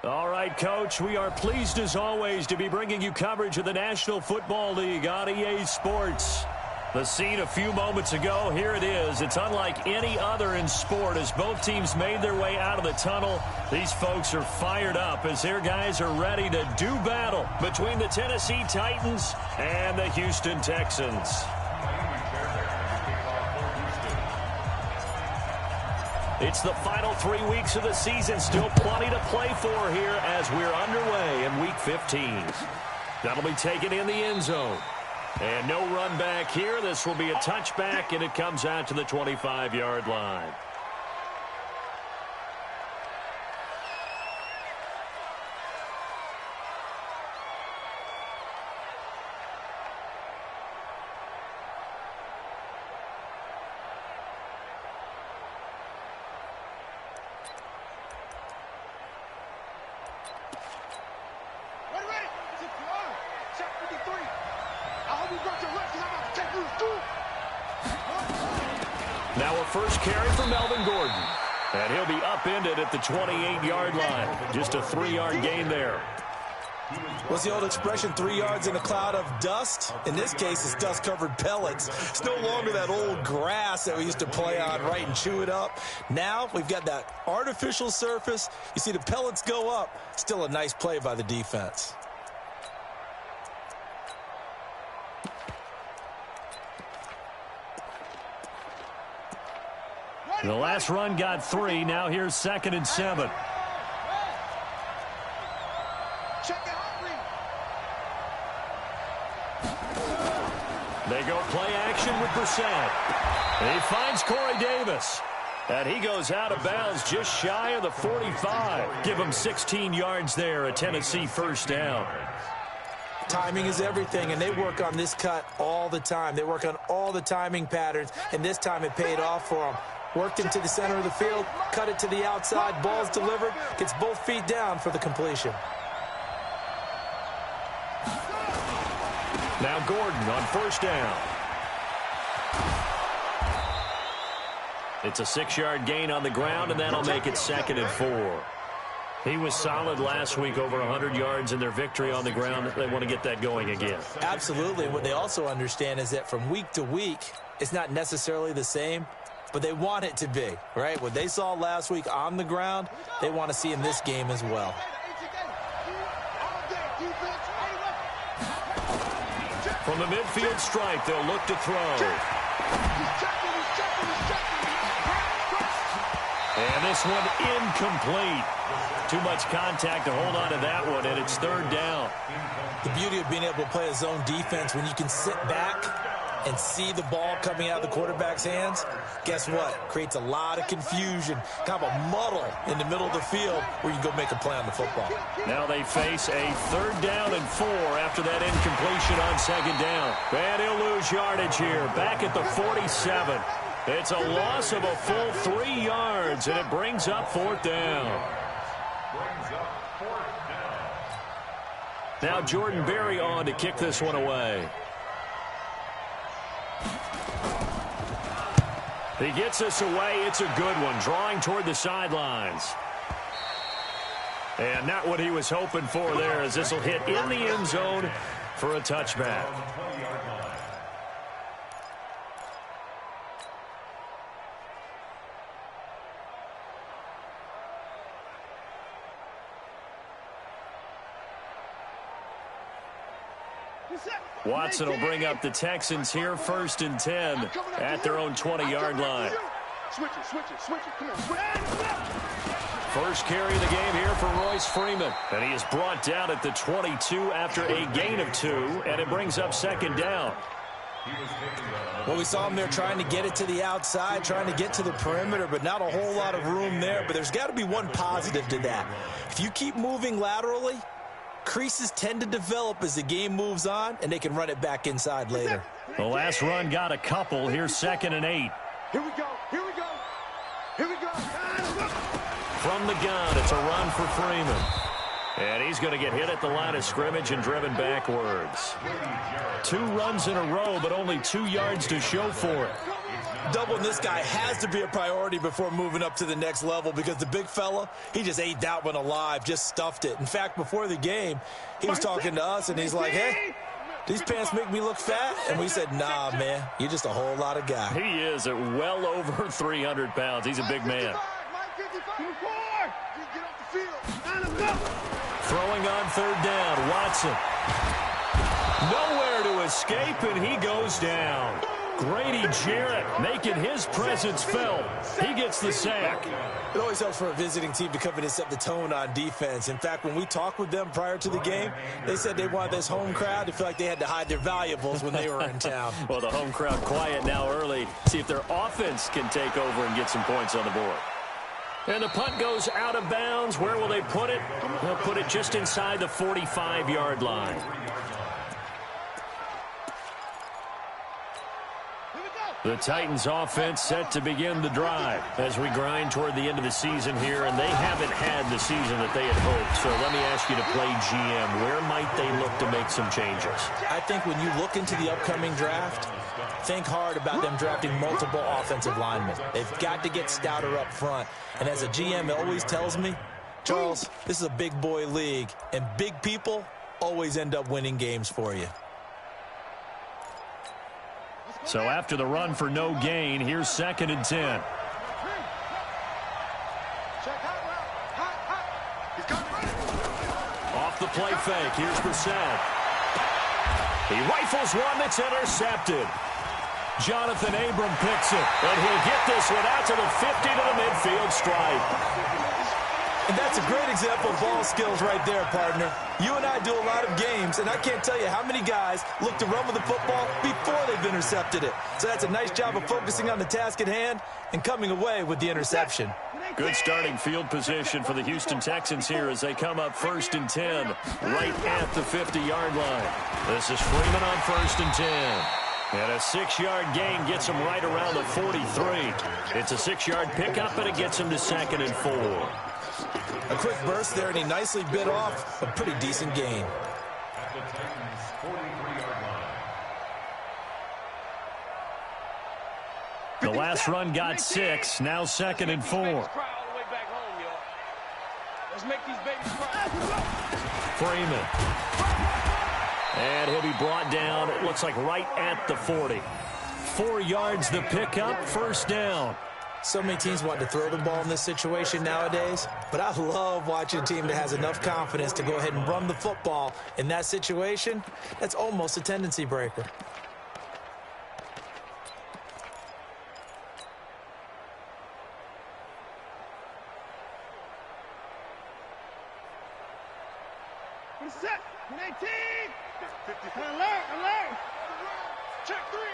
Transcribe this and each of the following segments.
All right, Coach, we are pleased as always to be bringing you coverage of the National Football League on EA Sports. The scene a few moments ago, here it is. It's unlike any other in sport as both teams made their way out of the tunnel. These folks are fired up as their guys are ready to do battle between the Tennessee Titans and the Houston Texans. It's the final 3 weeks of the season. Still plenty to play for here as we're underway in Week 15. That'll be taken in the end zone. And no run back here. This will be a touchback, and it comes out to the 25-yard line. Now a first carry for Melvin Gordon. And he'll be upended at the 28-yard line. Just a 3-yard gain there. What's the old expression, 3 yards in a cloud of dust? In this case, it's dust-covered pellets. It's no longer that old grass that we used to play on, right, and chew it up. Now we've got that artificial surface. You see the pellets go up. Still a nice play by the defense. The last run got 3. Now here's 2nd and 7. They go play action with Brissett. He finds Corey Davis. And he goes out of bounds just shy of the 45. Give him 16 yards there, a Tennessee first down. Timing is everything, and they work on this cut all the time. They work on all the timing patterns, and this time it paid off for them. Worked into the center of the field, cut it to the outside, ball's delivered, gets both feet down for the completion. Now Gordon on first down. It's a 6-yard gain on the ground, and that'll make it 2nd and 4. He was solid last week, over 100 yards in their victory on the ground. They want to get that going again. Absolutely. What they also understand is that from week to week, it's not necessarily the same, but they want it to be, right? What they saw last week on the ground, they want to see in this game as well. From the midfield stripe, they'll look to throw. And this one incomplete. Too much contact to hold on to that one, and it's 3rd down. The beauty of being able to play a zone defense, when you can sit back and see the ball coming out of the quarterback's hands, guess what? Creates a lot of confusion, kind of a muddle in the middle of the field where you can go make a play on the football. Now they face a 3rd down and 4 after that incompletion on 2nd down. And he'll lose yardage here, back at the 47. It's a loss of a full 3 yards, and it brings up 4th down. Now Jordan Berry on to kick this one away. He gets this away. It's a good one, drawing toward the sidelines. And not what he was hoping for there, as this will hit in the end zone for a touchback. Watson will bring up the Texans here, 1st and 10 at their own 20-yard line. First carry of the game here for Royce Freeman. And he is brought down at the 22 after a gain of 2, and it brings up 2nd down. Well, we saw him there trying to get it to the outside, trying to get to the perimeter, but not a whole lot of room there. But there's got to be one positive to that. If you keep moving laterally, creases tend to develop as the game moves on, and they can run it back inside later. The last run got a couple. Here's 2nd and 8. Here we go. Here we go. Here we go. From the gun, it's a run for Freeman. And he's going to get hit at the line of scrimmage and driven backwards. 2 runs in a row, but only 2 yards to show for it. Doubling this guy has to be a priority before moving up to the next level because the big fella, he just ate that one alive, just stuffed it. In fact, before the game, he was talking to us, and he's like, hey, these pants make me look fat? And we said, nah, man, you're just a whole lot of guy. He is at well over 300 pounds. He's a big man. Throwing on third down, Watson. Nowhere to escape, and he goes down. Grady Jarrett making his presence felt. He gets the sack. It always helps for a visiting team to come in and set the tone on defense. In fact, when we talked with them prior to the game, they said they wanted this home crowd to feel like they had to hide their valuables when they were in town. Well, the home crowd quiet now early. See if their offense can take over and get some points on the board. And the punt goes out of bounds. Where will they put it? They'll put it just inside the 45-yard line. The Titans offense set to begin the drive as we grind toward the end of the season here, and they haven't had the season that they had hoped. So let me ask you to play GM. Where might they look to make some changes? I think when you look into the upcoming draft, think hard about them drafting multiple offensive linemen. They've got to get stouter up front. And as a GM, it always tells me, Charles, this is a big boy league, and big people always end up winning games for you. So after the run for no gain, here's 2nd and 10. Off the play fake, here's Brissett. He rifles one that's intercepted. Jonathan Abram picks it, and he'll get this one out to the 50 to the midfield stripe. And that's a great example of ball skills right there, partner. You and I do a lot of games, and I can't tell you how many guys look to run with the football before they've intercepted it. So that's a nice job of focusing on the task at hand and coming away with the interception. Good starting field position for the Houston Texans here as they come up 1st and 10, right at the 50-yard line. This is Freeman on 1st and 10. And a 6-yard gain gets him right around the 43. It's a 6-yard pickup, and it gets him to 2nd and 4. A quick burst there, and he nicely bit off a pretty decent gain. The last run got 6, now 2nd and 4. Freeman. And he'll be brought down, it looks like right at the 40. 4 yards the pickup, 1st down. So many teams want to throw the ball in this situation nowadays, but I love watching a team that has enough confidence to go ahead and run the football. In that situation, that's almost a tendency breaker. Set. 19. 50. Alert. Check three.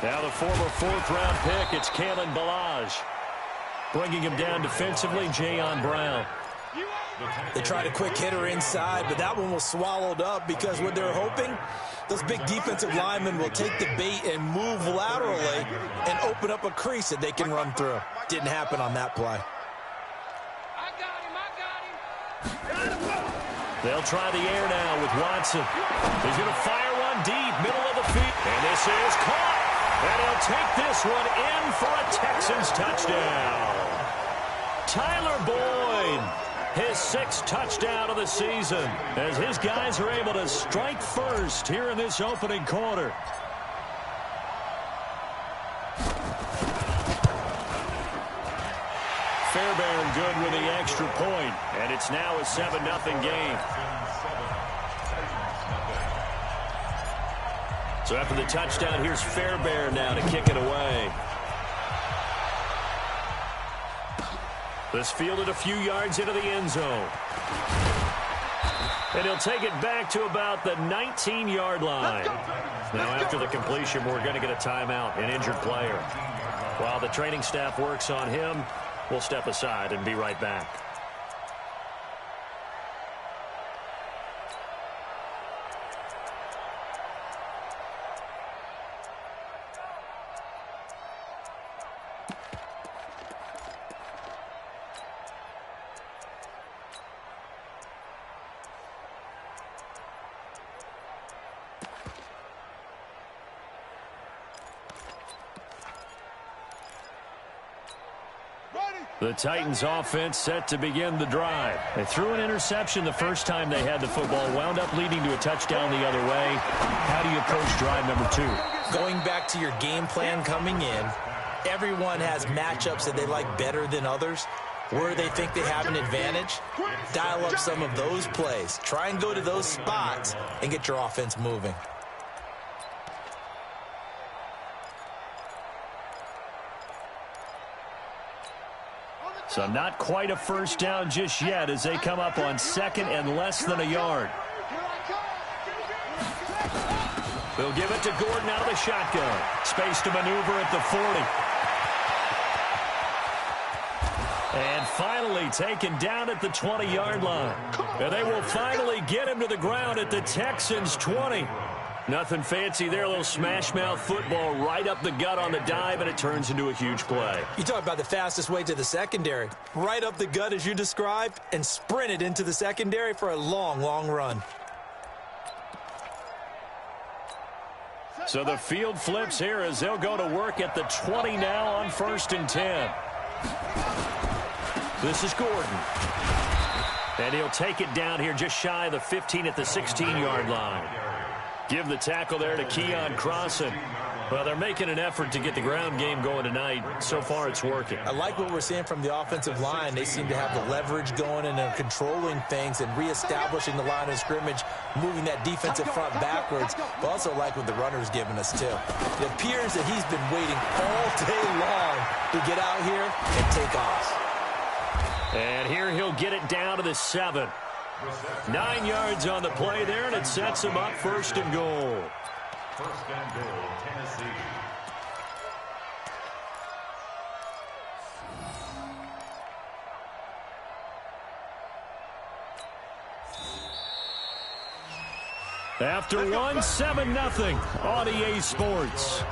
Now the former 4th-round pick, it's Kalen Ballage. Bringing him down defensively, Jayon Brown. They tried a quick hitter inside, but that one was swallowed up because what they're hoping, those big defensive linemen will take the bait and move laterally and open up a crease that they can run through. Didn't happen on that play. I got him. They'll try the air now with Watson. He's going to fire one deep, middle of the field. And this is caught. And he'll take this one in for a Texans touchdown. Tyler Boyd, his 6th touchdown of the season, as his guys are able to strike first here in this opening quarter. Fairbairn good with the extra point, and it's now a 7-0 game. So after the touchdown, here's Fairbairn now to kick it away. This fielded a few yards into the end zone. And he'll take it back to about the 19-yard line. Now after the completion, we're going to get a timeout, an injured player. While the training staff works on him, we'll step aside and be right back. The Titans offense set to begin the drive. They threw an interception the first time they had the football, wound up leading to a touchdown the other way. How do you approach drive number 2? Going back to your game plan coming in, everyone has matchups that they like better than others. Where they think they have an advantage, dial up some of those plays. Try and go to those spots and get your offense moving. So not quite a first down just yet as they come up on second and less than a yard. They'll give it to Gordon out of the shotgun. Space to maneuver at the 40. And finally taken down at the 20-yard line. And they will finally get him to the ground at the Texans' 20. Nothing fancy there, a little smash-mouth football right up the gut on the dive, and it turns into a huge play. You talk about the fastest way to the secondary. Right up the gut as you described, and sprinted into the secondary for a long, long run. So the field flips here as they'll go to work at the 20 now on 1st and 10. This is Gordon. And he'll take it down here just shy of the 15 at the 16-yard line. Give the tackle there to Keon Crossan. Well, they're making an effort to get the ground game going tonight. So far, it's working. I like what we're seeing from the offensive line. They seem to have the leverage going and they're controlling things and reestablishing the line of scrimmage, moving that defensive front backwards. But also like what the runner's giving us, too. It appears that he's been waiting all day long to get out here and take off. And here he'll get it down to the 7. 9 yards on the play there, and it sets him up 1st and goal. 1st and goal, Tennessee. After one, 7-0 on EA Sports.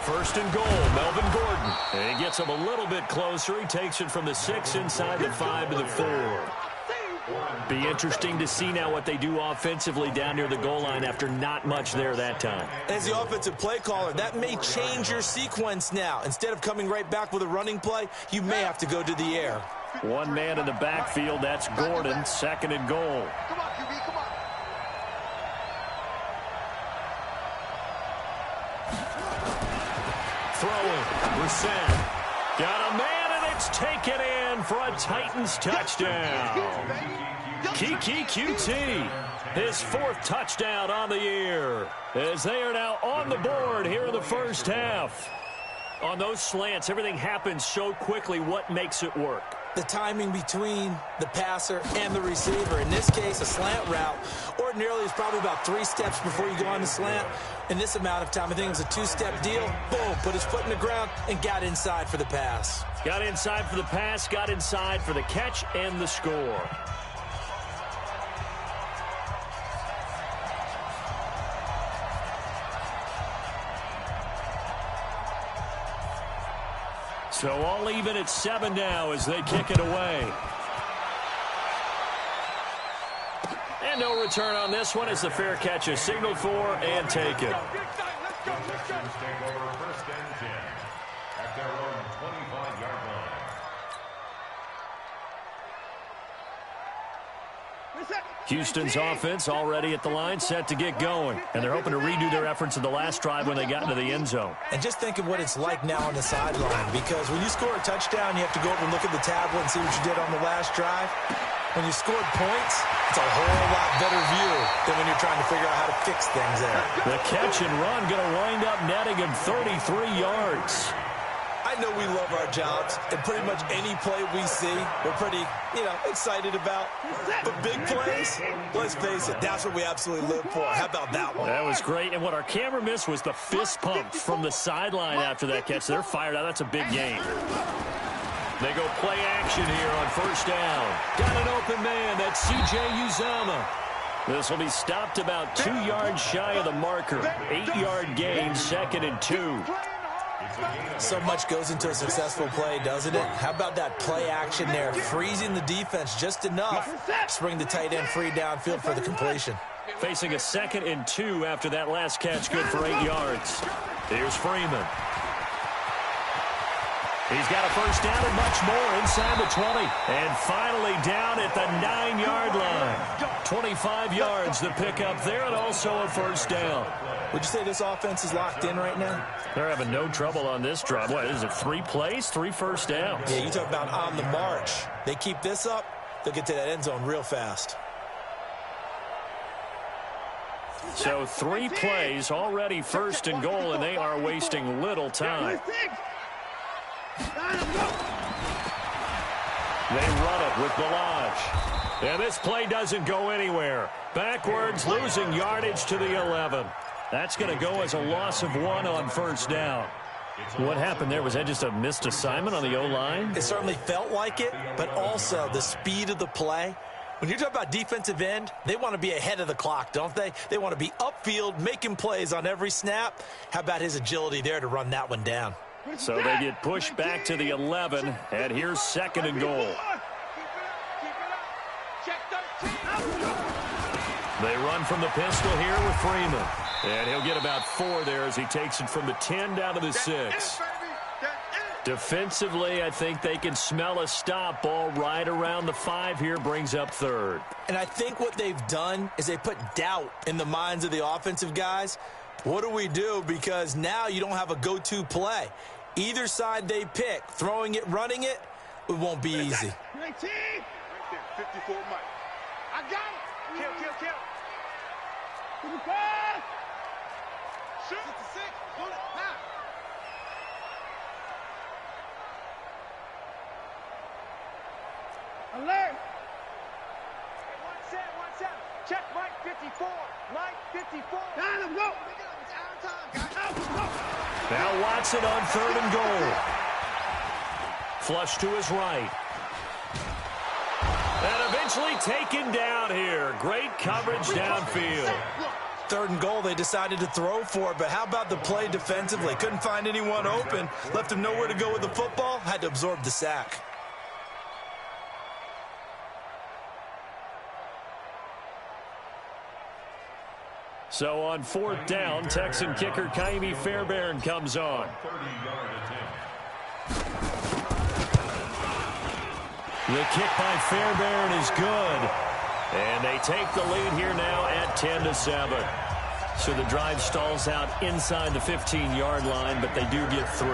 First and goal, Melvin Gordon. And he gets him a little bit closer. He takes it from the 6 inside the 5 to the 4. Be interesting to see now what they do offensively down near the goal line after not much there that time. As the offensive play caller, that may change your sequence now. Instead of coming right back with a running play, you may have to go to the air. One man in the backfield, that's Gordon, 2nd and goal. Come on, QB, come on. Throwing, Brissett. Got a man, and it's taken in for a Titans touchdown. Kiki QT, his 4th touchdown on the year, as they are now on the board here in the first half. On those slants, everything happens so quickly. What makes it work? The timing between the passer and the receiver. In this case, a slant route ordinarily is probably about 3 steps before you go on the slant. In this amount of time, I think it was a 2-step deal. Boom, put his foot in the ground and got inside for the pass. Got inside for the pass, got inside for the catch and the score. So all even at 7 now as they kick it away. And no return on this one as the fair catch is signaled for and taken. Texans take over 1st and 10 at their own 25-yard line. Houston's offense already at the line, set to get going. And they're hoping to redo their efforts in the last drive when they got into the end zone. And just think of what it's like now on the sideline, because when you score a touchdown, you have to go over and look at the tablet and see what you did on the last drive. When you scored points, it's a whole lot better view than when you're trying to figure out how to fix things there. The catch and run going to wind up netting him 33 yards. I know we love our jobs, and pretty much any play we see, we're pretty, excited about. But big plays, let's face it, that's what we absolutely live for. How about that one? That was great, and what our camera missed was the fist pump from the sideline after that catch. They're fired out. That's a big game. They go play action here on 1st down. Got an open man. That's CJ Uzama. This will be stopped about 2 yards shy of the marker. 8-yard gain, 2nd and 2. So much goes into a successful play, doesn't it? How about that play action there, freezing the defense just enough to bring the tight end free downfield for the completion. Facing a 2nd and 2 after that last catch, good for 8 yards. Here's Freeman. He's got a first down and much more inside the 20. And finally down at the 9-yard line. 25 yards the pickup there, and also a first down. Would you say this offense is locked in right now? They're having no trouble on this drive. What is it, 3 plays, 3 first downs? Yeah, you talk about on the march. They keep this up, they'll get to that end zone real fast. So 3 plays, already first and goal, and they are wasting little time. They run it with Balaj. And this play doesn't go anywhere. Backwards, losing yardage to the 11. That's going to go as a loss of 1 on first down. What happened there? Was that just a missed assignment on the O-line? It certainly felt like it, but also the speed of the play. When you talk about defensive end, they want to be ahead of the clock, don't they? They want to be upfield, making plays on every snap. How about his agility there to run that one down? So they get pushed back to the 11, and here's 2nd and goal. They run from the pistol here with Freeman. And he'll get about 4 there as he takes it from the 10 down to the 6. Defensively, I think they can smell a stop. Ball right around the 5 here, brings up 3rd. And I think what they've done is they put doubt in the minds of the offensive guys. What do we do? Because now you don't have a go-to play. Either side they pick, throwing it, running it, it won't be easy. 19. Right there, 54 Mike. I got it. Kill. 55. Shoot. 66. Hold it. Now. Alert. One set. Check Mike 54. Mike 54. Down him, go. Now Watson on 3rd and goal. Flush to his right. And eventually taken down here. Great coverage downfield. 3rd and goal, they decided to throw for it, but how about the play defensively? Couldn't find anyone open, left him nowhere to go with the football, had to absorb the sack. So on 4th down, Texan kicker Kaimi Fairbairn comes on. The kick by Fairbairn is good. And they take the lead here now at 10-7. So the drive stalls out inside the 15-yard line, but they do get 3.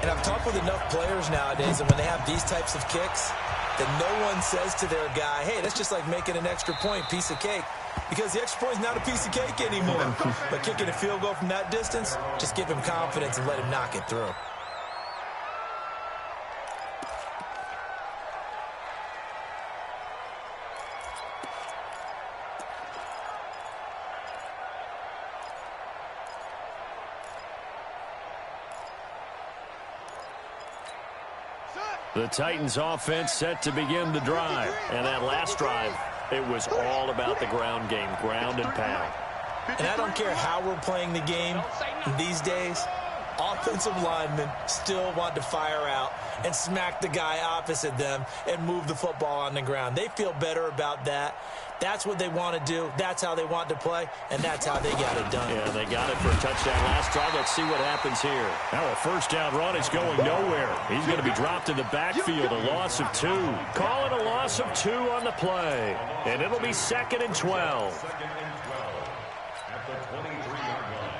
And I've talked with enough players nowadays, and when they have these types of kicks, that no one says to their guy, hey, that's just like making an extra point, piece of cake. Because the extra point is not a piece of cake anymore. But kicking a field goal from that distance, just give him confidence and let him knock it through. The Titans offense set to begin the drive. And that last drive, it was all about the ground game, ground and pound. And I don't care how we're playing the game these days, offensive linemen still want to fire out and smack the guy opposite them and move the football on the ground. They feel better about that. That's what they want to do. That's how they want to play, and that's how they got it done. Yeah, they got it for a touchdown last drive. Let's see what happens here. Now a first down run is going nowhere. He's going to be dropped in the backfield, a loss of 2. Call it a loss of 2 on the play, and it'll be 2nd and 12. At the 23-yard line.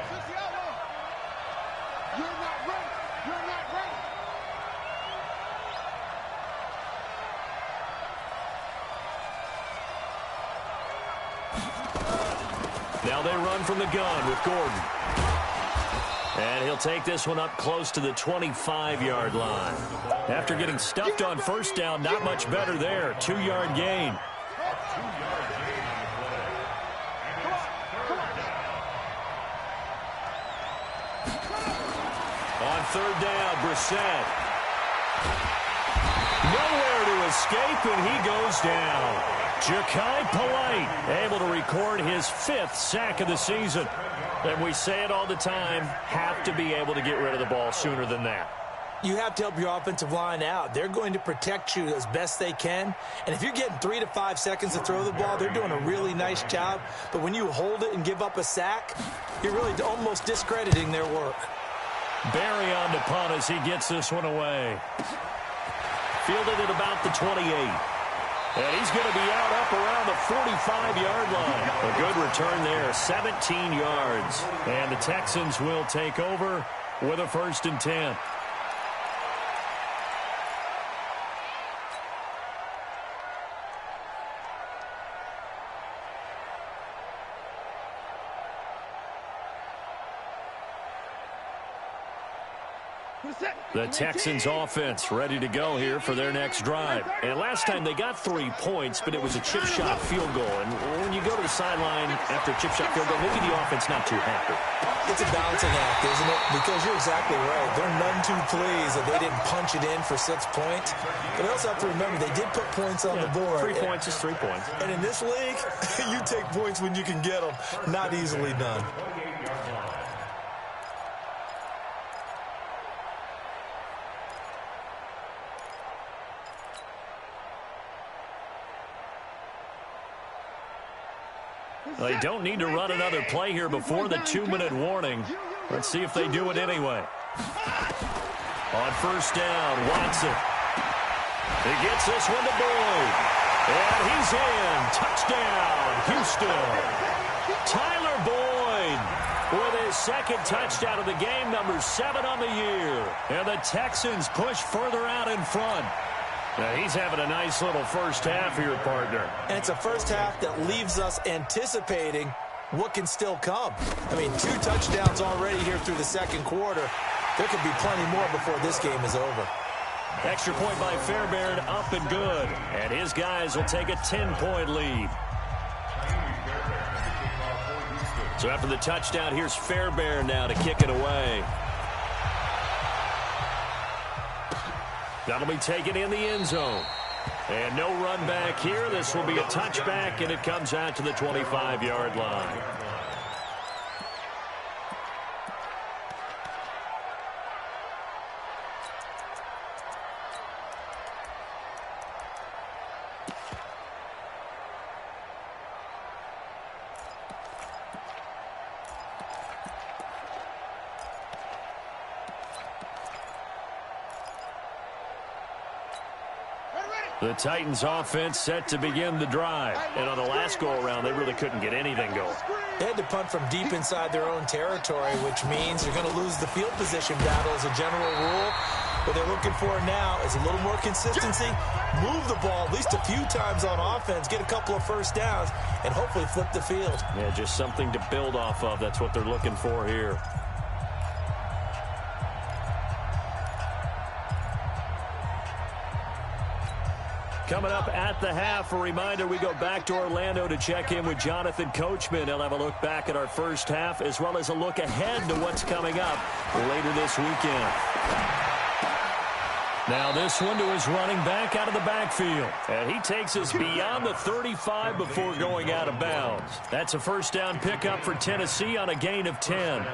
You're not ready. You're not ready. Now they run from the gun with Gordon. And he'll take this one up close to the 25-yard line. After getting stuffed on first down, not much better there. 2-yard gain. On 3rd down, Brissett. Nowhere to escape, and he goes down. Ja'Kai Polite able to recoup record his 5th sack of the season. And we say it all the time, have to be able to get rid of the ball sooner than that. You have to help your offensive line out. They're going to protect you as best they can. And if you're getting 3 to 5 seconds to throw the ball, they're doing a really nice job. But when you hold it and give up a sack, you're really almost discrediting their work. Barry on the punt as he gets this one away. Fielded at about the 28. And he's going to be out up around the 45-yard line. A good return there, 17 yards. And the Texans will take over with a 1st and 10. The Texans offense ready to go here for their next drive. And last time they got 3 points, but it was a chip shot field goal. And when you go to the sideline after a chip shot field goal, maybe the offense not too happy. It's a balancing act, isn't it? Because you're exactly right. They're none too pleased that they didn't punch it in for 6 points. But they also have to remember they did put points on the board. 3 points is 3 points. And in this league, you take points when you can get them. Not easily done. They don't need to run another play here before the 2-minute warning. Let's see if they do it anyway. On 1st down, Watson. He gets this one to Boyd. And he's in. Touchdown, Houston. Tyler Boyd with his 2nd touchdown of the game, number 7 on the year. And the Texans push further out in front. Now, he's having a nice little first half here, partner. And it's a first half that leaves us anticipating what can still come. I mean, 2 touchdowns already here through the 2nd quarter. There could be plenty more before this game is over. Extra point by Fairbairn, up and good. And his guys will take a 10-point lead. So after the touchdown, here's Fairbairn now to kick it away. That'll be taken in the end zone. And no run back here. This will be a touchback, and it comes out to the 25-yard line. The Titans offense set to begin the drive. And on the last go-around, they really couldn't get anything going. They had to punt from deep inside their own territory, which means you're going to lose the field position battle as a general rule. What they're looking for now is a little more consistency, move the ball at least a few times on offense, get a couple of first downs, and hopefully flip the field. Yeah, just something to build off of. That's what they're looking for here. Coming up at the half, a reminder, we go back to Orlando to check in with Jonathan Coachman. He'll have a look back at our first half as well as a look ahead to what's coming up later this weekend. Now this one to his running back out of the backfield. And he takes us beyond the 35 before going out of bounds. That's a first down pickup for Tennessee on a gain of 10.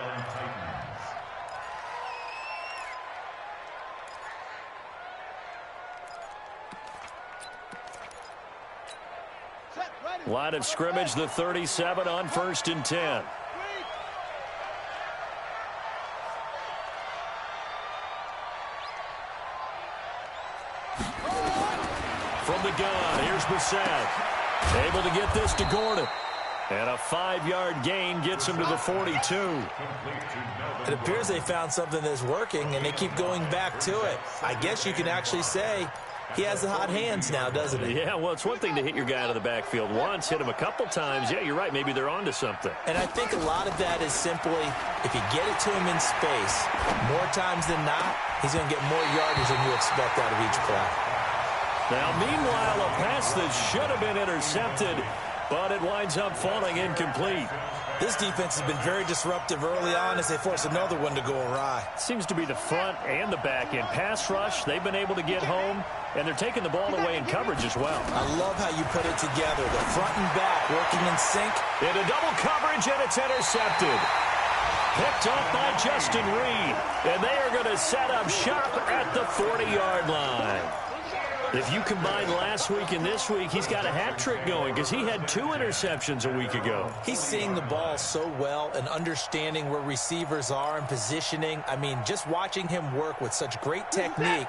Line of scrimmage, the 37 on 1st and 10. From the gun, here's Brissett. Able to get this to Gordon. And a 5-yard gain gets him to the 42. It appears they found something that's working, and they keep going back to it. I guess you can actually say he has the hot hands now, doesn't he? Yeah, well, it's one thing to hit your guy out of the backfield once, hit him a couple times. Yeah, you're right. Maybe they're onto something. And I think a lot of that is simply if you get it to him in space, more times than not, he's going to get more yardage than you expect out of each play. Now, meanwhile, a pass that should have been intercepted, but it winds up falling incomplete. This defense has been very disruptive early on as they force another one to go awry. Seems to be the front and the back end. Pass rush, they've been able to get home, and they're taking the ball away in coverage as well. I love how you put it together. The front and back working in sync. Into double coverage, and it's intercepted. Picked off by Justin Reed, and they are going to set up shop at the 40-yard line. If you combine last week and this week, he's got a hat trick going because he had 2 interceptions a week ago. He's seeing the ball so well and understanding where receivers are and positioning. I mean, just watching him work with such great technique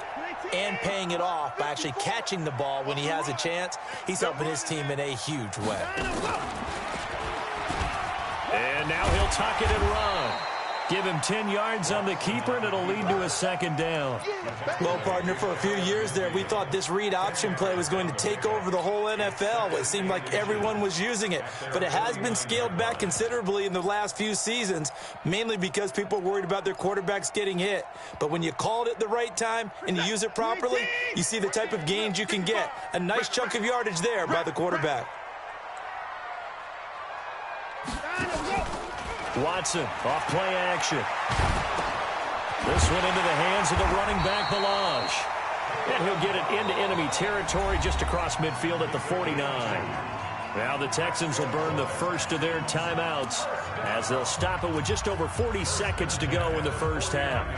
and paying it off by actually catching the ball when he has a chance, he's helping his team in a huge way. And now he'll tuck it and run. Give him 10 yards on the keeper, and it'll lead to a second down. Well, partner, for a few years there, we thought this read option play was going to take over the whole NFL. It seemed like everyone was using it, but it has been scaled back considerably in the last few seasons, mainly because people are worried about their quarterbacks getting hit. But when you call it at the right time and you use it properly, you see the type of gains you can get. A nice chunk of yardage there by the quarterback. Watson, off play action. This one into the hands of the running back, Balaj. And he'll get it into enemy territory just across midfield at the 49. Now the Texans will burn the first of their timeouts as they'll stop it with just over 40 seconds to go in the first half.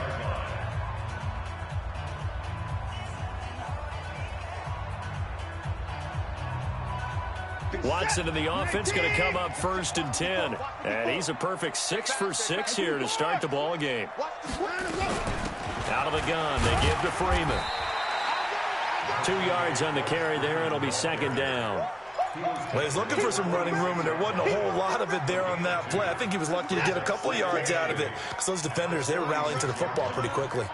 Watson in the offense going to come up 1st and 10. And he's a perfect 6 for 6 here to start the ball game. Out of the gun, they give to Freeman. 2 yards on the carry there. It'll be second down. Well, he's looking for some running room, and there wasn't a whole lot of it there on that play. I think he was lucky to get a couple of yards out of it because those defenders, they were rallying to the football pretty quickly.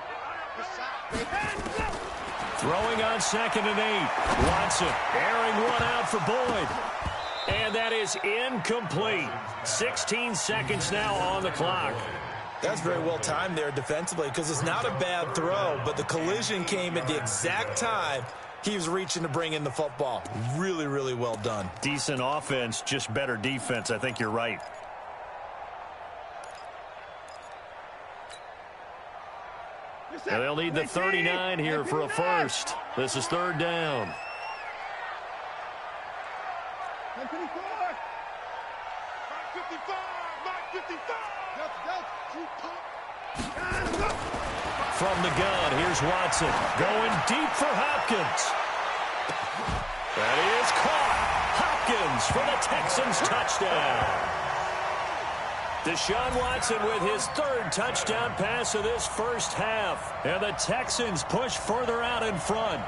Throwing on 2nd and 8. Watson airing one out for Boyd. And that is incomplete. 16 seconds now on the clock. That's very well timed there defensively because it's not a bad throw, but the collision came at the exact time he was reaching to bring in the football. Really, really well done. Decent offense, just better defense. I think you're right. And they'll need the 39 here for a first. This is 3rd down. From the gun, here's Watson. Going deep for Hopkins. That is caught. Hopkins for the Texans touchdown. Deshaun Watson with his 3rd touchdown pass of this first half. And the Texans push further out in front.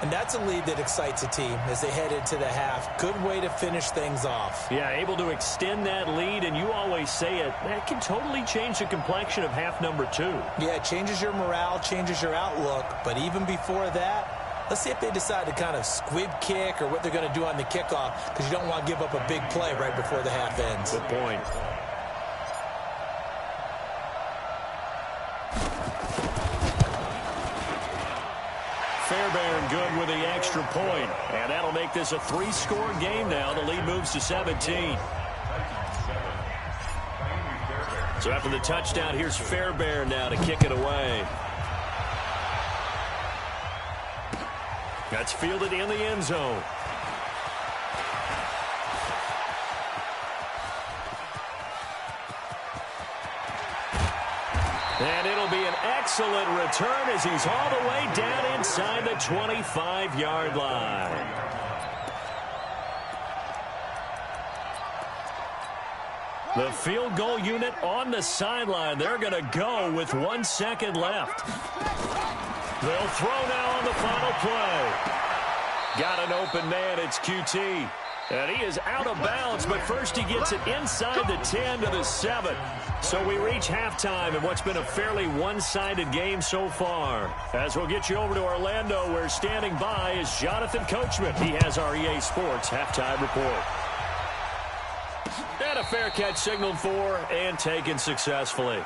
And that's a lead that excites a team as they head into the half. Good way to finish things off. Yeah, able to extend that lead, and you always say it, that can totally change the complexion of half number 2. Yeah, it changes your morale, changes your outlook. But even before that, let's see if they decide to kind of squib kick or what they're going to do on the kickoff, because you don't want to give up a big play right before the half ends. Good point. Fairbairn good with the extra point, and that'll make this a 3-score game now. The lead moves to 17. So after the touchdown, here's Fairbairn now to kick it away. That's fielded in the end zone. And it'll be an excellent return as he's all the way down inside the 25-yard line. The field goal unit on the sideline. They're going to go with 1 second left. They'll throw now on the final play. Got an open man. It's QT. And he is out of bounds, but first he gets it inside the 10 to the 7. So we reach halftime in what's been a fairly one-sided game so far. As we'll get you over to Orlando, where standing by is Jonathan Coachman. He has our EA Sports halftime report. And a fair catch signaled for and taken successfully.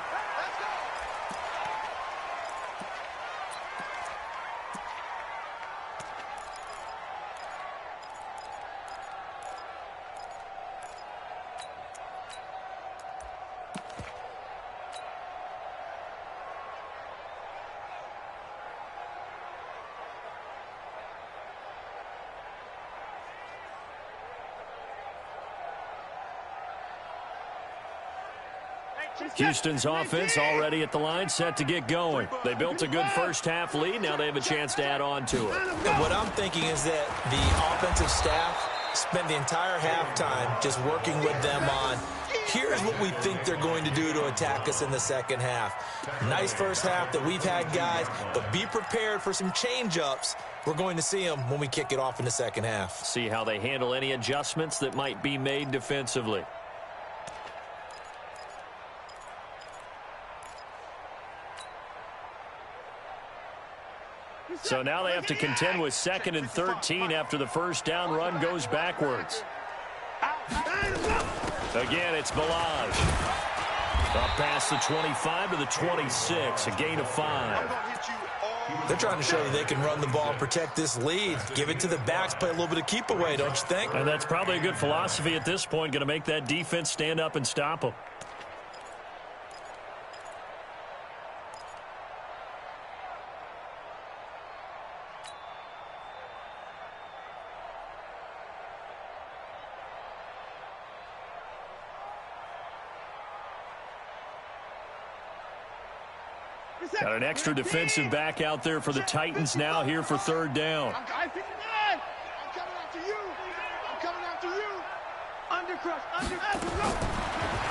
Houston's offense already at the line, set to get going. They built a good first-half lead. Now they have a chance to add on to it. And what I'm thinking is that the offensive staff spent the entire halftime just working with them on, here's what we think they're going to do to attack us in the second half. Nice first half that we've had, guys, but be prepared for some change-ups. We're going to see them when we kick it off in the second half. See how they handle any adjustments that might be made defensively. So now they have to contend with 2nd and 13 after the first down run goes backwards. Again, it's Balaj. Up past the 25 to the 26, a gain of 5. They're trying to show that they can run the ball and protect this lead. Give it to the backs, play a little bit of keep away, don't you think? And that's probably a good philosophy at this point, going to make that defense stand up and stop them. Got an extra defensive back out there for the Titans now here for 3rd down. I'm coming after you. I'm coming after you.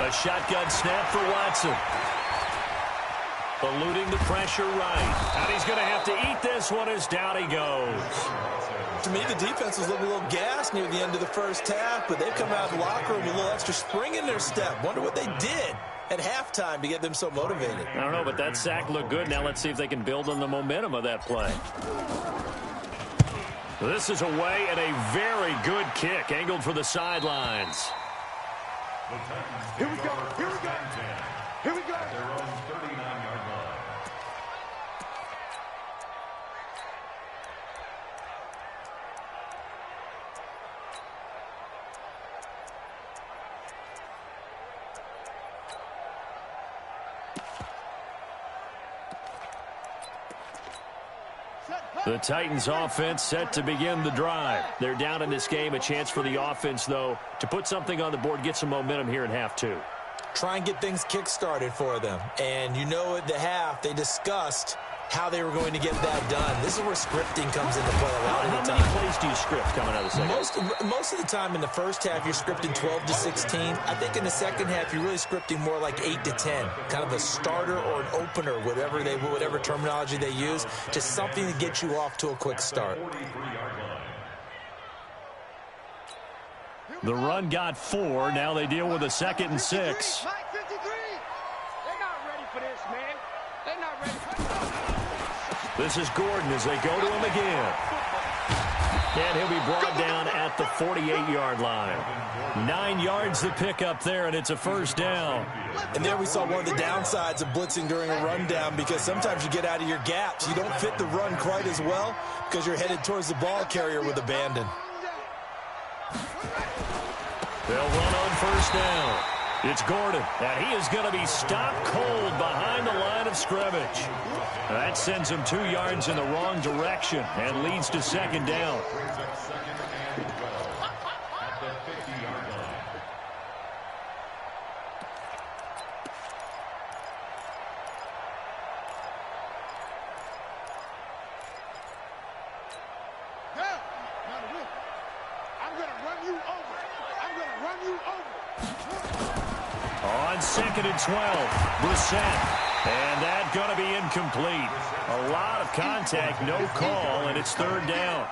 A shotgun snap for Watson. Eluding the pressure right. And he's going to have to eat this one as down he goes. To me, the defense was looking a little gassed near the end of the first half, but they've come out of the locker room with a little extra spring in their step. Wonder what they did at halftime to get them so motivated. I don't know, but that sack looked good. Now let's see if they can build on the momentum of that play. This is away and a very good kick, angled for the sidelines. Here we go. Here we go. Here we go. Their own 39-yard line. The Titans offense set to begin the drive. They're down in this game. A chance for the offense, though, to put something on the board, get some momentum here in half 2. Try and get things kick-started for them. And you know at the half, they discussed how they were going to get that done. This is where scripting comes into play a lot of the time. How many plays do you script coming out of the second? Most of the time in the first half, you're scripting 12 to 16. I think in the second half, you're really scripting more like 8 to 10. Kind of a starter or an opener, whatever terminology they use. Just something to get you off to a quick start. The run got 4. Now they deal with a 2nd and 6. They're not ready for this, man. They're not ready for this. This is Gordon as they go to him again. And he'll be brought down at the 48-yard line. 9 yards the pickup there, and it's a first down. And there we saw one of the downsides of blitzing during a rundown, because sometimes you get out of your gaps. You don't fit the run quite as well because you're headed towards the ball carrier with abandon. They'll run on first down. It's Gordon, and he is going to be stopped cold behind the line of scrimmage. That sends him 2 yards in the wrong direction and leads to 2nd down. I'm going to run you over. I'm going to run you over. On 2nd and 12, Brissett. And that's going to be incomplete. A lot of contact, no call, and it's 3rd down.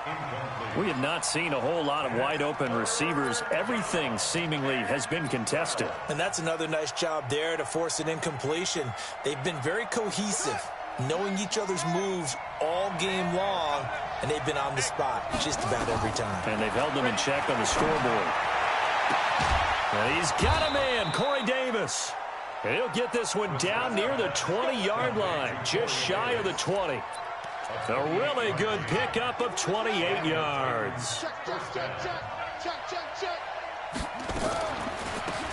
We have not seen a whole lot of wide-open receivers. Everything seemingly has been contested. And that's another nice job there to force an incompletion. They've been very cohesive, knowing each other's moves all game long, and they've been on the spot just about every time. And they've held them in check on the scoreboard. And he's got a man, Corey Davis. And he'll get this one down near the 20-yard line, just shy of the 20. A really good pickup of 28 yards.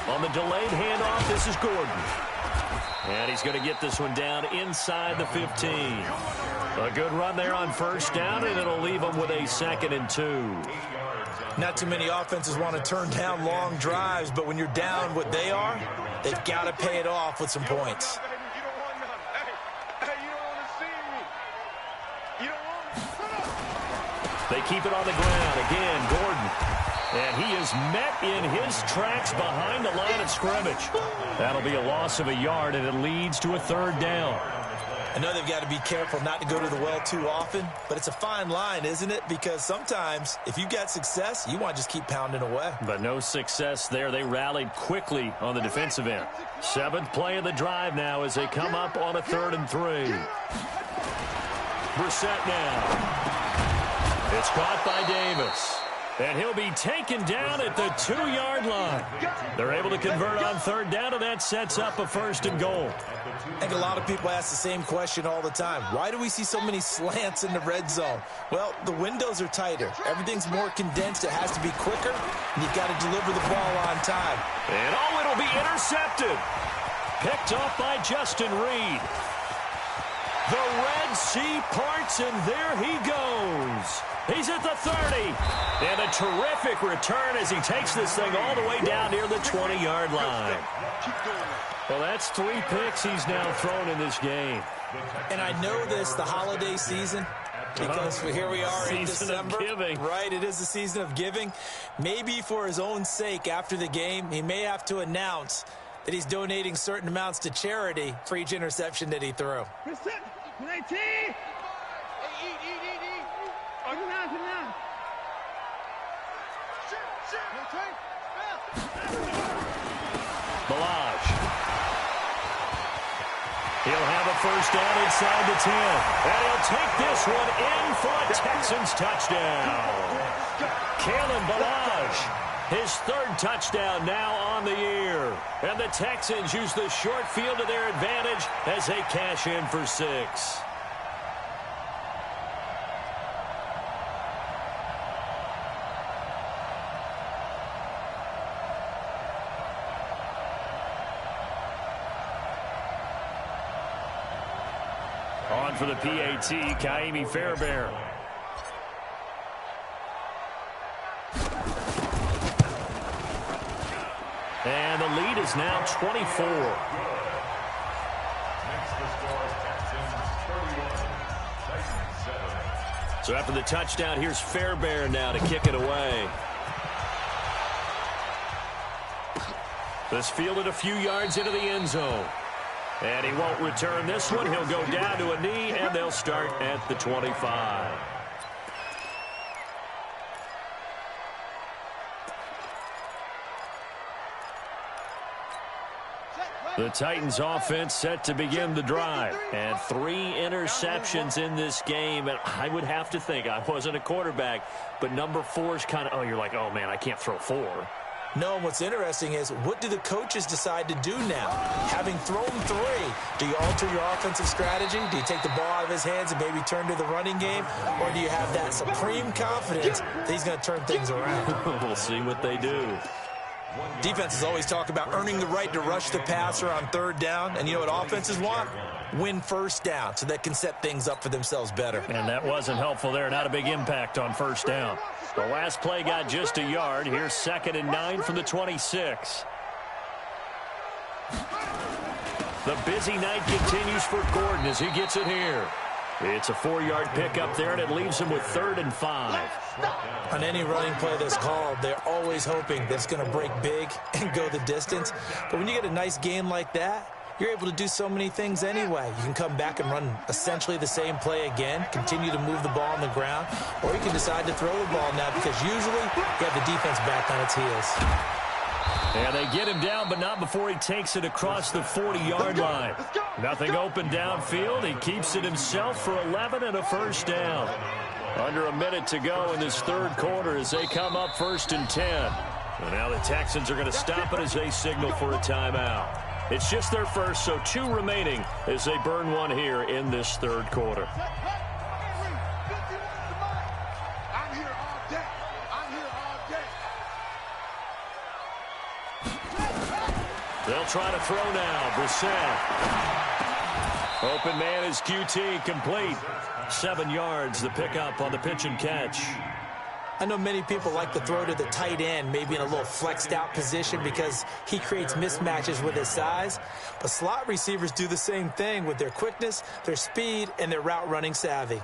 On the delayed handoff, this is Gordon. And he's going to get this one down inside the 15. A good run there on first down, and it'll leave them with a 2nd and 2. Not too many offenses want to turn down long drives, but when you're down what they They've got to pay it off with some points. They keep it on the ground. Again, Gordon. And he is met in his tracks behind the line of scrimmage. That'll be a loss of a yard, and it leads to a third down. I know they've got to be careful not to go to the well too often, but it's a fine line, isn't it? Because sometimes, if you've got success, you want to just keep pounding away. But no success there. They rallied quickly on the defensive end. 7th play of the drive now as they come up on a 3rd and 3. Brissett now. It's caught by Davis. And he'll be taken down at the 2-yard line. They're able to convert on 3rd down, and that sets up a 1st and goal. I think a lot of people ask the same question all the time. Why do we see so many slants in the red zone? Well, the windows are tighter. Everything's more condensed. It has to be quicker, and you've got to deliver the ball on time. And it'll be intercepted. Picked off by Justin Reed. The Red Sea parts, and there he goes. He's at the 30. And a terrific return as he takes this thing all the way down near the 20-yard line. Well, that's 3 picks he's now thrown in this game. And I know this, the holiday season, because here we are in December. Season of giving. Right, it is the season of giving. Maybe for his own sake after the game, he may have to announce that he's donating certain amounts to charity for each interception that he threw. Balaj. He'll have a 1st down inside the 10. And he'll take this one in for a Texans touchdown. Kalen Balaj, his 3rd touchdown now on the year. And the Texans use the short field to their advantage as they cash in for 6. On for the PAT, Kaimi Fairbairn. And the lead is now 24. So after the touchdown, here's Fairbairn now to kick it away. This fielded a few yards into the end zone. And he won't return this one. He'll go down to a knee, and they'll start at the 25. The Titans offense set to begin the drive. And 3 interceptions in this game. And I would have to think, I wasn't a quarterback, but number 4 is kind of, you're like, oh, man, I can't throw 4. No, and what's interesting is, what do the coaches decide to do now? Having thrown 3, do you alter your offensive strategy? Do you take the ball out of his hands and maybe turn to the running game? Or do you have that supreme confidence that he's going to turn things around? We'll see what they do. Defenses always talk about earning the right to rush the passer on 3rd down. And you know what offenses want? Win 1st down so they can set things up for themselves better. And that wasn't helpful there. Not a big impact on 1st down. The last play got just a yard. Here's 2nd and 9 from the 26. The busy night continues for Gordon as he gets it here. It's a 4-yard pickup there, and it leaves him with 3rd and 5. On any running play that's called, they're always hoping that it's going to break big and go the distance. But when you get a nice game like that, you're able to do so many things anyway. You can come back and run essentially the same play again, continue to move the ball on the ground, or you can decide to throw the ball now because usually you have the defense back on its heels. And they get him down, but not before he takes it across the 40-yard line. Nothing open downfield. He keeps it himself for 11 and a 1st down. Under a minute to go in this 3rd quarter as they come up 1st and 10. And now the Texans are going to stop it as they signal for a timeout. It's just their first, so 2 remaining as they burn one here in this 3rd quarter. They'll try to throw now. Brissett. Open man is QT, complete. 7 yards, the pickup on the pitch and catch. I know many people like to throw to the tight end, maybe in a little flexed out position because he creates mismatches with his size. But slot receivers do the same thing with their quickness, their speed, and their route running savvy.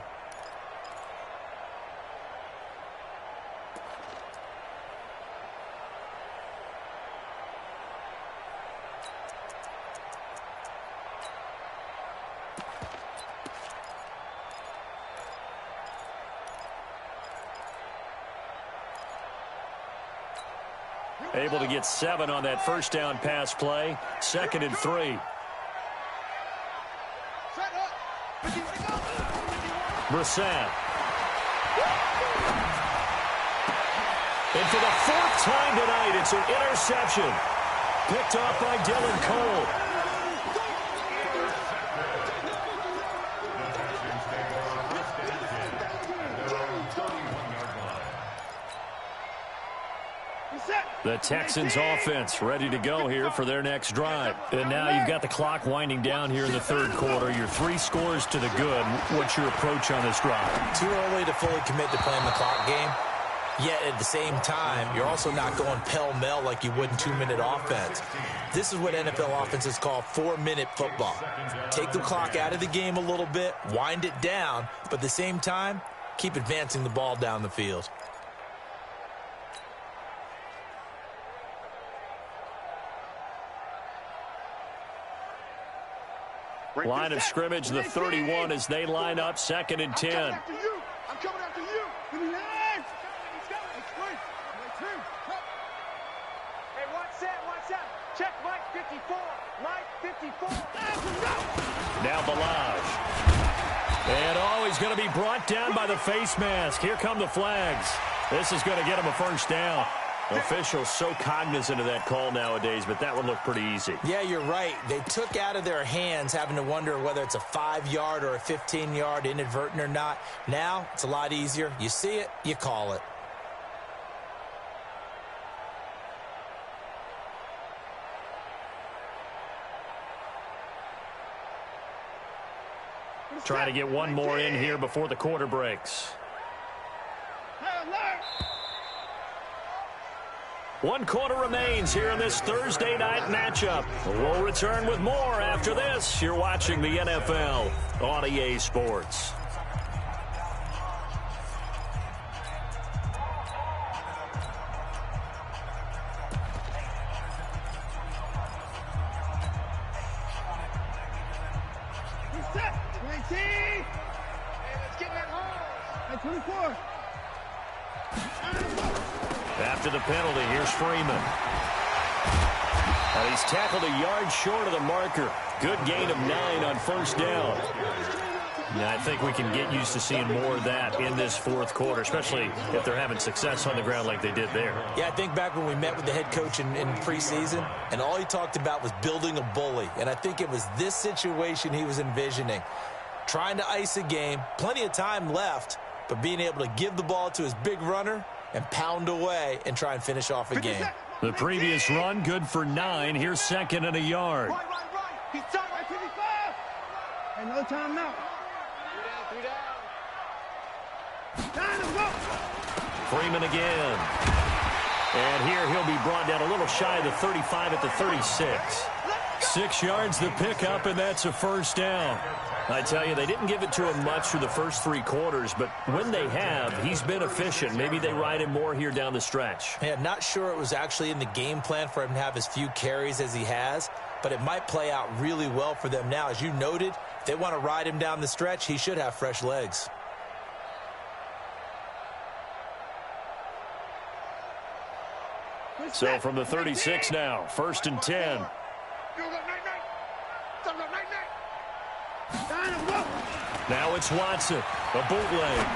Able to get 7 on that first down pass play. 2nd and 3. Brissett. And for the 4th time tonight, it's an interception. Picked off by Dylan Cole. The Texans offense ready to go here for their next drive. And now you've got the clock winding down here in the 3rd quarter. Your 3 scores to the good. What's your approach on this drive? Too early to fully commit to playing the clock game. Yet at the same time, you're also not going pell-mell like you would in 2-minute offense. This is what NFL offenses call 4-minute football. Take the clock out of the game a little bit, wind it down, but at the same time, keep advancing the ball down the field. Line of scrimmage, the 31 as they line up, 2nd and 10. I'm coming after you. Hey, one set. Check Mike 54. Mike 54. Now Balaj. And he's going to be brought down by the face mask. Here come the flags. This is going to get him a first down. Officials so cognizant of that call nowadays, but that would look pretty easy. Yeah, you're right. They took out of their hands having to wonder whether it's a 5-yard or a 15-yard inadvertent or not. Now, it's a lot easier. You see it, you call it. Trying to get one more in here before the quarter breaks. 1 quarter remains here in this Thursday night matchup. We'll return with more after this. You're watching the NFL on EA Sports. After the penalty, here's Freeman. And he's tackled a yard short of the marker. Good gain of 9 on first down. Now, I think we can get used to seeing more of that in this 4th quarter, especially if they're having success on the ground like they did there. Yeah, I think back when we met with the head coach in preseason, and all he talked about was building a bully. And I think it was this situation he was envisioning. Trying to ice a game, plenty of time left, but being able to give the ball to his big runner and pound away and try and finish off a game. The previous run, good for 9. Here's 2nd and a yard. Right. He's done. 55. And no timeout. 3 down. Freeman again. And here he'll be brought down a little shy of the 35 at the 36. 6 yards the pickup, and that's a first down. I tell you, they didn't give it to him much through the first 3 quarters, but when they have, he's been efficient. Maybe they ride him more here down the stretch. Yeah, I'm not sure it was actually in the game plan for him to have as few carries as he has, but it might play out really well for them now. As you noted, if they want to ride him down the stretch, he should have fresh legs. So from the 36 now, 1st and 10. Now it's Watson, a bootleg.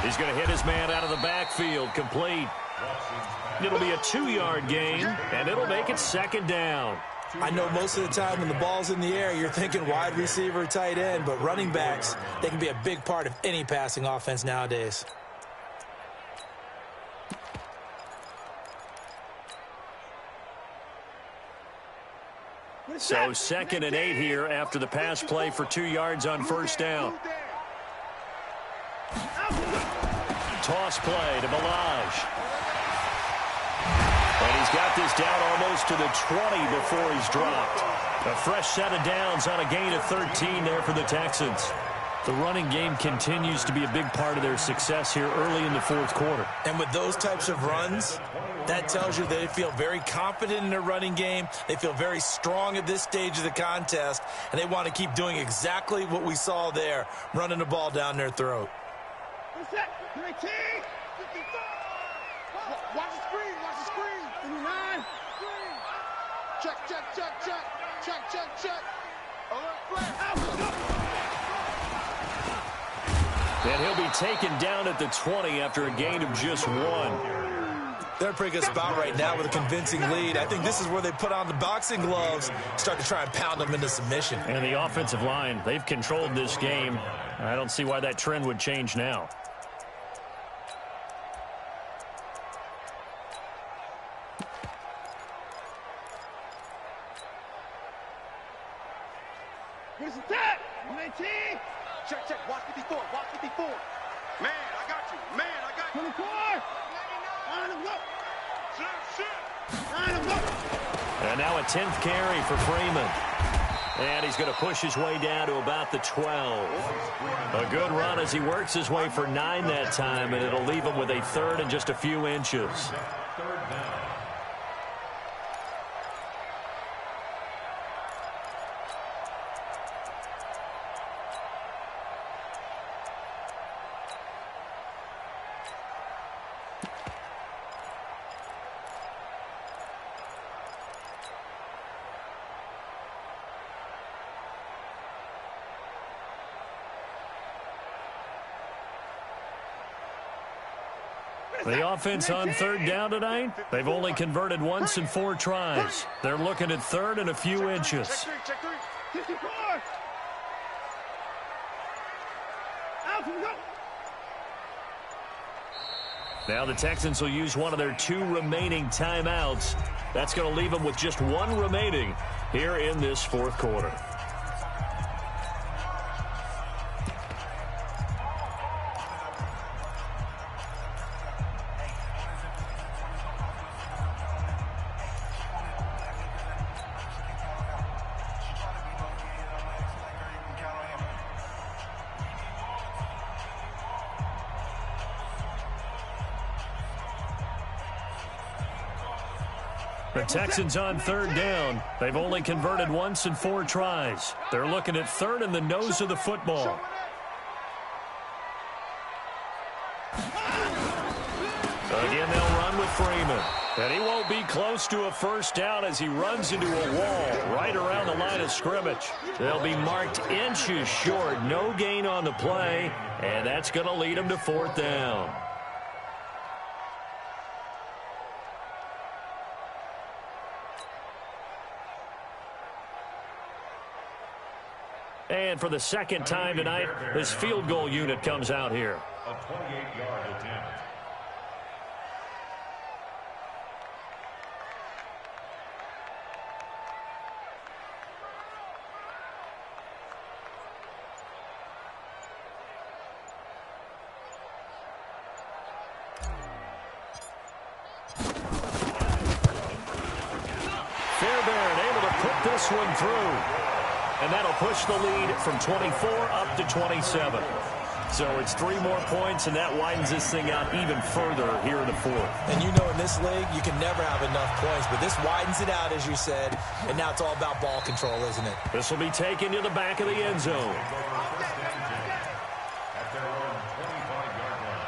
He's going to hit his man out of the backfield, complete. It'll be a 2-yard gain, and it'll make it 2nd down. I know most of the time when the ball's in the air, you're thinking wide receiver, tight end, but running backs, they can be a big part of any passing offense nowadays. So 2nd and 8 here after the pass play for 2 yards on first down. toss play to Balaj. And he's got this down almost to the 20 before he's dropped. A fresh set of downs on a gain of 13 there for the Texans. The running game continues to be a big part of their success here early in the fourth quarter. And with those types of runs, that tells you they feel very confident in their running game. They feel very strong at this stage of the contest, and they want to keep doing exactly what we saw there, running the ball down their throat. Watch the screen, watch the screen. 59. Check. And he'll be taken down at the 20 after a gain of just 1. They're in a pretty good spot right now with a convincing lead. I think this is where they put on the boxing gloves, start to try and pound them into submission. And the offensive line, they've controlled this game. I don't see why that trend would change now. Where's the tap? 19. Check. Watch 54. Man, I got you. 24. Line him up. Line him up. And now a 10th carry for Freeman. And he's going to push his way down to about the 12. A good run as he works his way for 9 that time, and it'll leave him with a third and just a few inches. The offense on third down tonight, they've only converted once in 4 tries. They're looking at third and a few inches. Check 54. Out from go. Now the Texans will use one of their 2 remaining timeouts. That's going to leave them with just 1 remaining here in this fourth quarter. The Texans on third down. They've only converted once in 4 tries. They're looking at third in the nose of the football. Again, they'll run with Freeman. And he won't be close to a first down as he runs into a wall right around the line of scrimmage. They'll be marked inches short. No gain on the play. And that's going to lead them to 4th down. And for the second time tonight, this field goal unit comes out here. A 28-yard attempt. Fairbairn able to put this one through. And that'll push the lead from 24 up to 27. So it's 3 more points, and that widens this thing out even further here in the fourth. And you know in this league, you can never have enough points, but this widens it out, as you said, and now it's all about ball control, isn't it? This will be taken to the back of the end zone. At their own 25-yard line.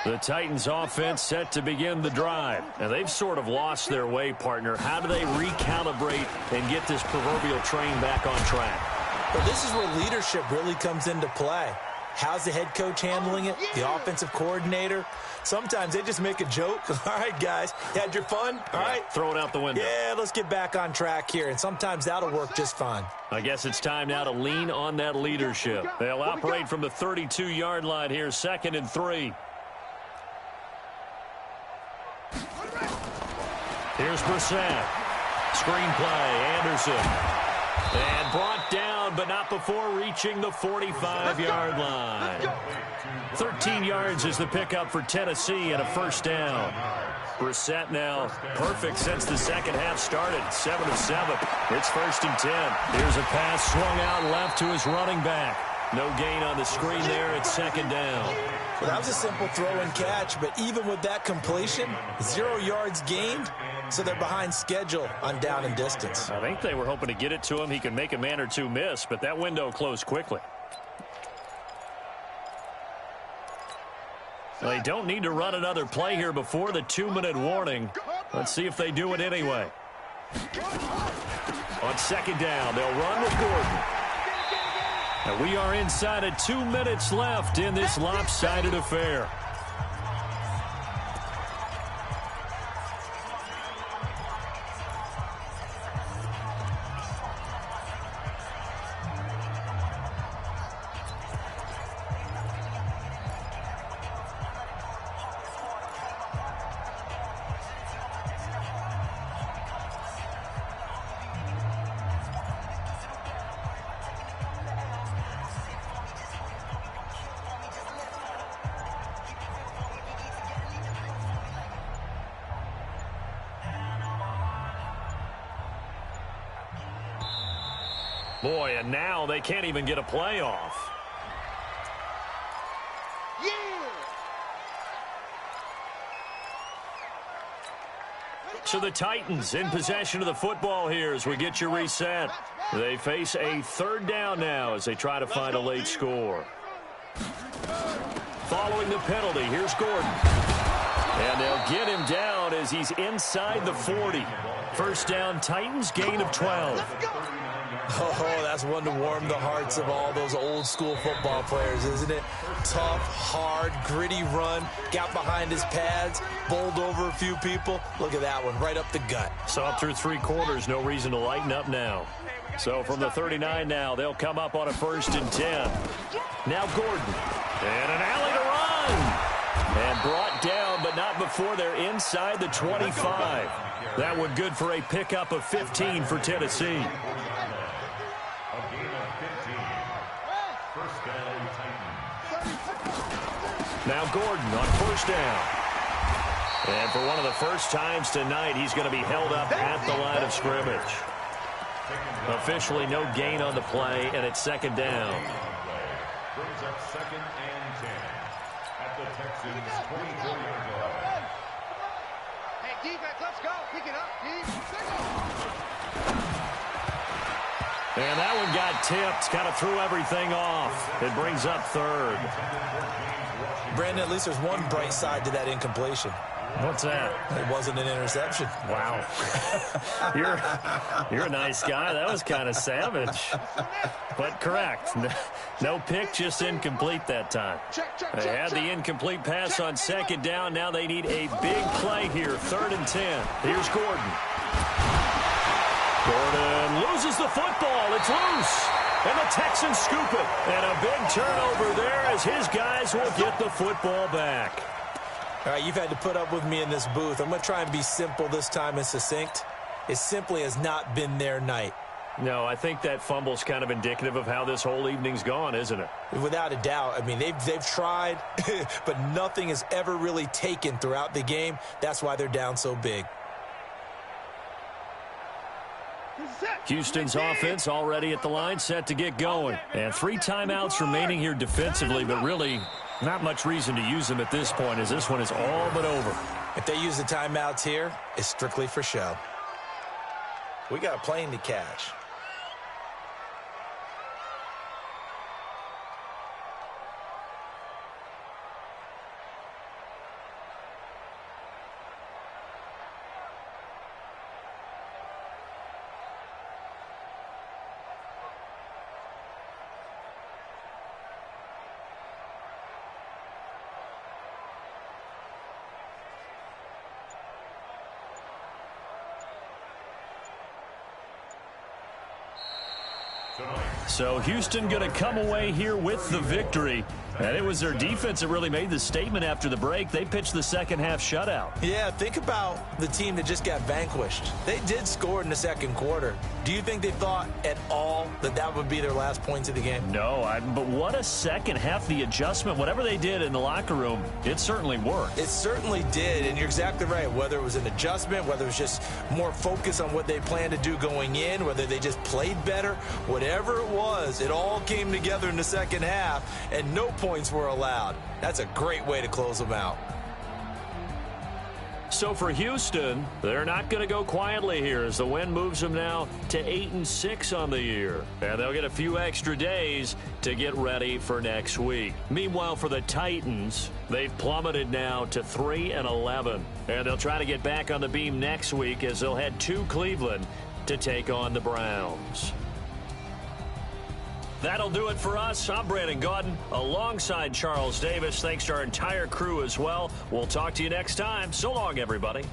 The Titans offense set to begin the drive. And they've sort of lost their way, partner. How do they recalibrate and get this proverbial train back on track? Well, this is where leadership really comes into play. How's the head coach handling it? The offensive coordinator? Sometimes they just make a joke. All right, guys, you had your fun? All right. Throw it out the window. Yeah, let's get back on track here. And sometimes that'll work just fine. I guess it's time now to lean on that leadership. They'll operate from the 32-yard line here, 2nd and 3. Here's Brissett. screen play. Anderson. And brought down, but not before reaching the 45-yard line. 13 yards is the pickup for Tennessee and a first down. Brissett now perfect since the second half started. 7 of 7. It's 1st and 10. Here's a pass swung out left to his running back. No gain on the screen there at 2nd down. Well, that was a simple throw and catch, but even with that completion, 0 yards gained, so they're behind schedule on down and distance. I think they were hoping to get it to him. He could make a man or two miss, but that window closed quickly. They don't need to run another play here before the 2-minute warning. Let's see if they do it anyway. On 2nd down, they'll run with Gordon. And we are inside of 2 minutes left in this lopsided affair. Boy, and now they can't even get a play off. So the Titans in possession of the football here as we get you reset. They face a 3rd down now as they try to find a late score. Following the penalty, here's Gordon. And they'll get him down as he's inside the 40. First down, Titans, gain of 12. Oh, that's one to warm the hearts of all those old-school football players, isn't it? Tough, hard, gritty run, got behind his pads, bowled over a few people. Look at that one, right up the gut. So up through 3 quarters, no reason to lighten up now. So from the 39 now, they'll come up on a 1st and 10. Now Gordon. And an alley to run. And brought down, but not before they're inside the 25. That one good for a pickup of 15 for Tennessee. Now Gordon on 1st down. And for one of the first times tonight, he's going to be held up at the line of scrimmage. Officially no gain on the play, and it's 2nd down. Brings up 2nd and 10 at the Texans' 24-yard line. Hey, defense, let's go. Pick it up, And that one got tipped, kind of threw everything off. It brings up 3rd. Brandon, at least there's one bright side to that incompletion. What's that? It wasn't an interception. Wow. You're a nice guy. That was kind of savage. But correct. No pick, just incomplete that time. They had the incomplete pass on 2nd down. Now they need a big play here. 3rd and 10. Here's Gordon. Gordon loses the football. It's loose. And the Texans scoop it. And a big turnover there as his guys will get the football back. All right, you've had to put up with me in this booth. I'm going to try and be simple this time and succinct. It simply has not been their night. No, I think that fumble's kind of indicative of how this whole evening's gone, isn't it? Without a doubt. I mean, they've tried, but nothing has ever really taken throughout the game. That's why they're down so big. Houston's offense already at the line, set to get going. And 3 timeouts remaining here defensively, but really not much reason to use them at this point as this one is all but over. If they use the timeouts here, it's strictly for show. We got a plane to catch. So Houston going to come away here with the victory. And it was their defense that really made the statement after the break. They pitched the second half shutout. Yeah, think about the team that just got vanquished. They did score in the second quarter. Do you think they thought at all that that would be their last points of the game? No, but what a second half. The adjustment, whatever they did in the locker room, it certainly worked. It certainly did, and you're exactly right. Whether it was an adjustment, whether it was just more focus on what they planned to do going in, whether they just played better, whatever it was, it all came together in the second half, and no points were allowed. That's a great way to close them out. So for Houston, they're not going to go quietly here as the win moves them now to 8-6 on the year. And they'll get a few extra days to get ready for next week. Meanwhile, for the Titans, they've plummeted now to 3-11. And they'll try to get back on the beam next week as they'll head to Cleveland to take on the Browns. That'll do it for us. I'm Brandon Gaudin alongside Charles Davis. Thanks to our entire crew as well. We'll talk to you next time. So long, everybody.